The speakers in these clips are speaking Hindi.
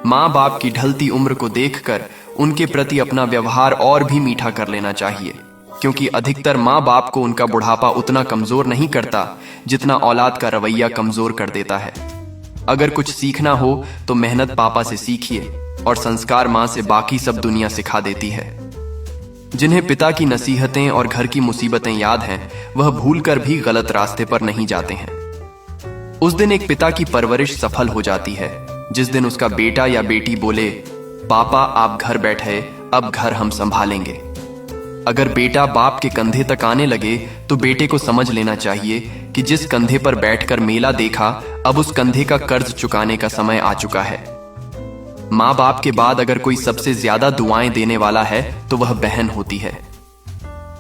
माँ बाप की ढलती उम्र को देखकर उनके प्रति अपना व्यवहार और भी मीठा कर लेना चाहिए, क्योंकि अधिकतर माँ बाप को उनका बुढ़ापा उतना कमजोर नहीं करता जितना औलाद का रवैया कमजोर कर देता है। अगर कुछ सीखना हो तो मेहनत पापा से सीखिए और संस्कार माँ से बाकी सब दुनिया सिखा देती है। जिन्हें पिता की नसीहतें और घर की मुसीबतें याद हैं, वह भूलकर भी गलत रास्ते पर नहीं जाते हैं। उस दिन एक पिता की परवरिश सफल हो जाती है जिस दिन उसका बेटा या बेटी बोले, पापा आप घर बैठे, अब घर हम संभालेंगे। अगर बेटा बाप के कंधे तक आने लगे तो बेटे को समझ लेना चाहिए कि जिस कंधे पर बैठकर मेला देखा, अब उस कंधे का कर्ज चुकाने का समय आ चुका है। माँ बाप के बाद अगर कोई सबसे ज्यादा दुआएं देने वाला है तो वह बहन होती है।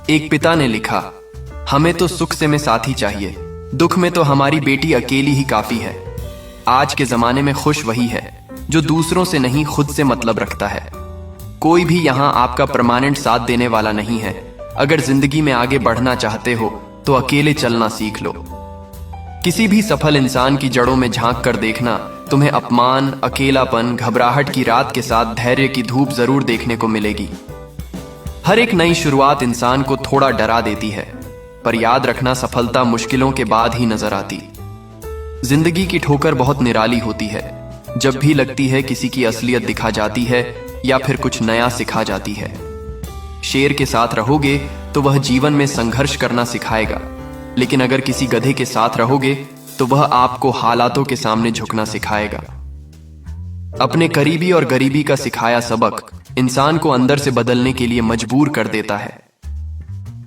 एक पिता ने लिखा, हमें तो सुख से में साथी चाहिए, दुख में तो हमारी बेटी अकेली ही काफी है। आज के जमाने में खुश वही है जो दूसरों से नहीं खुद से मतलब रखता है। कोई भी यहां आपका परमानेंट साथ देने वाला नहीं है। अगर जिंदगी में आगे बढ़ना चाहते हो तो अकेले चलना सीख लो। किसी भी सफल इंसान की जड़ों में झांक कर देखना, तुम्हें अपमान, अकेलापन, घबराहट की रात के साथ धैर्य की धूप जरूर देखने को मिलेगी। हर एक नई शुरुआत इंसान को थोड़ा डरा देती है, पर याद रखना सफलता मुश्किलों के बाद ही नजर आती। जिंदगी की ठोकर बहुत निराली होती है। जब भी लगती है किसी की असलियत दिखा जाती है या फिर कुछ नया सिखा जाती है। शेर के साथ रहोगे तो वह जीवन में संघर्ष करना सिखाएगा, लेकिन अगर किसी गधे के साथ रहोगे तो वह आपको हालातों के सामने झुकना सिखाएगा। अपने करीबी और गरीबी का सिखाया सबक इंसान को अंदर से बदलने के लिए मजबूर कर देता है।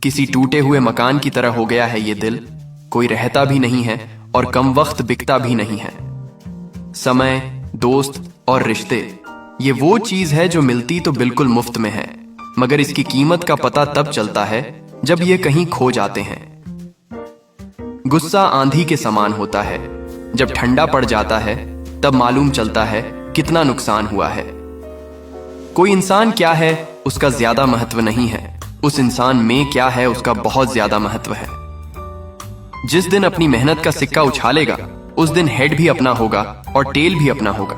किसी टूटे हुए मकान की तरह हो गया है ये दिल, कोई रहता भी नहीं है और कम वक्त बिकता भी नहीं है। समय, दोस्त और रिश्ते, ये वो चीज है जो मिलती तो बिल्कुल मुफ्त में है, मगर इसकी कीमत का पता तब चलता है जब ये कहीं खो जाते हैं। गुस्सा आंधी के समान होता है, जब ठंडा पड़ जाता है तब मालूम चलता है कितना नुकसान हुआ है। कोई इंसान क्या है उसका ज्यादा महत्व नहीं है, उस इंसान में क्या है उसका बहुत ज्यादा महत्व है। जिस दिन अपनी मेहनत का सिक्का उछालेगा उस दिन हेड भी अपना होगा और टेल भी अपना होगा।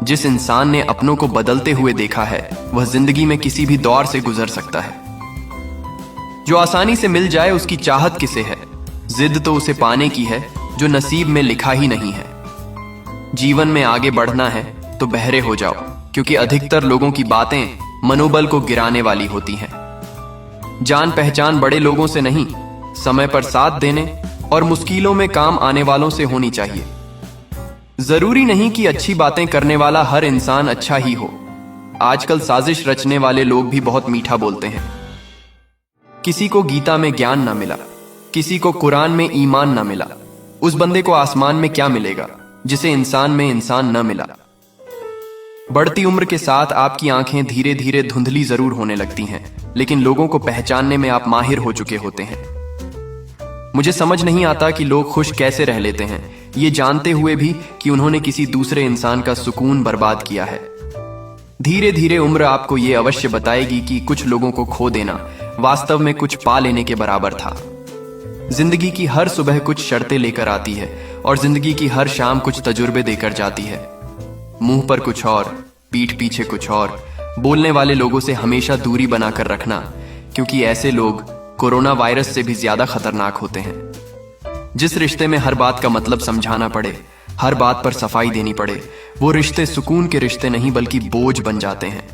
जिस इंसान ने अपनों को बदलते हुए देखा है वह जिंदगी में किसी भी दौर से गुजर सकता है। जो आसानी से मिल जाए उसकी चाहत किसे है, जिद तो उसे पाने की है जो नसीब में लिखा ही नहीं है। जीवन में आगे बढ़ना है तो बहरे हो जाओ, क्योंकि अधिकतर लोगों की बातें मनोबल को गिराने वाली होती हैं। जान पहचान बड़े लोगों से नहीं, समय पर साथ देने और मुश्किलों में काम आने वालों से होनी चाहिए। जरूरी नहीं कि अच्छी बातें करने वाला हर इंसान अच्छा ही हो। आजकल साजिश रचने वाले लोग भी बहुत मीठा बोलते हैं। किसी को गीता में ज्ञान ना मिला, किसी को कुरान में ईमान ना मिला, उस बंदे को आसमान में क्या मिलेगा जिसे इंसान में इंसान न मिला। बढ़ती उम्र के साथ आपकी आंखें धीरे धीरे धुंधली जरूर होने लगती हैं, लेकिन लोगों को पहचानने में आप माहिर हो चुके होते हैं। मुझे समझ नहीं आता कि लोग खुश कैसे रह लेते हैं, ये जानते हुए भी कि उन्होंने किसी दूसरे इंसान का सुकून बर्बाद किया है। धीरे धीरे उम्र आपको ये अवश्य बताएगी कि कुछ लोगों को खो देना वास्तव में कुछ पा लेने के बराबर था। जिंदगी की हर सुबह कुछ शर्तें लेकर आती है और जिंदगी की हर शाम कुछ तजुर्बे देकर जाती है। मुंह पर कुछ और, पीठ पीछे कुछ और। बोलने वाले लोगों से हमेशा दूरी बनाकर रखना, क्योंकि ऐसे लोग कोरोना वायरस से भी ज्यादा खतरनाक होते हैं। जिस रिश्ते में हर बात का मतलब समझाना पड़े, हर बात पर सफाई देनी पड़े, वो रिश्ते सुकून के रिश्ते नहीं बल्कि बोझ बन जाते हैं।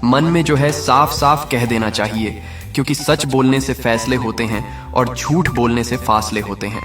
मन में जो है साफ साफ कह देना चाहिए, क्योंकि सच बोलने से फैसले होते हैं और झूठ बोलने से फासले होते हैं।